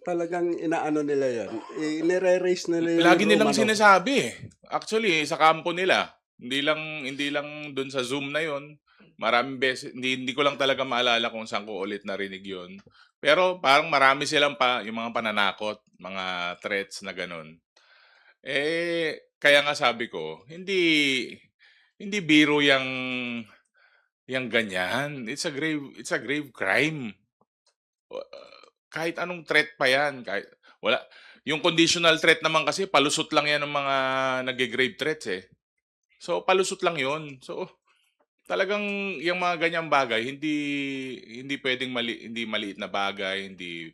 talagang inaano nila 'yun, inire-raise nila Lagi yung nilang Romanov. sinasabi, eh. Actually, sa kampo nila, hindi lang dun sa Zoom na yun, maraming beses hindi ko lang talaga maalala kung saan ko ulit narinig yun. Pero parang marami silang yung mga pananakot, mga threats na gano'n. Kaya nga sabi ko, hindi hindi biro yang ganyan. It's a grave crime. Kahit anong threat pa yan, kahit wala yung conditional threat naman kasi palusot lang yan ng mga nagge-grave threats, eh. So, palusot lang yun. So, talagang yung mga ganyang bagay hindi puwedeng hindi maliit na bagay, hindi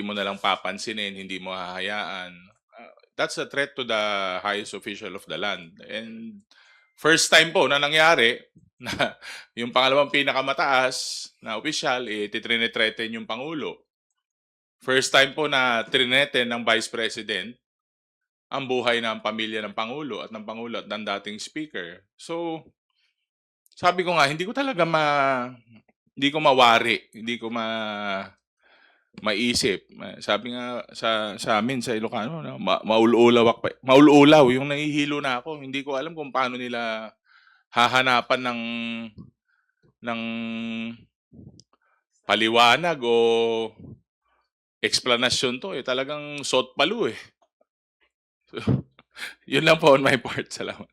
mo na lang papansinin, hindi mo hahayaan. That's a threat to the highest official of the land. And first time po na nangyari na yung pangalawang pinakamataas na opisyal, titrine-threaten yung pangulo. First time po na trinete ng Vice President ang buhay ng pamilya ng pangulo at ng dating speaker. So, sabi ko nga hindi ko mawari, hindi ko maisip. Sabi nga sa amin sa Ilocano na maululaw yung nahihilo na ako. Hindi ko alam kung paano nila hahanapan ng paliwanag o explanation 'to, talagang sot palu, eh. So, yun lang po on my part. Salamat.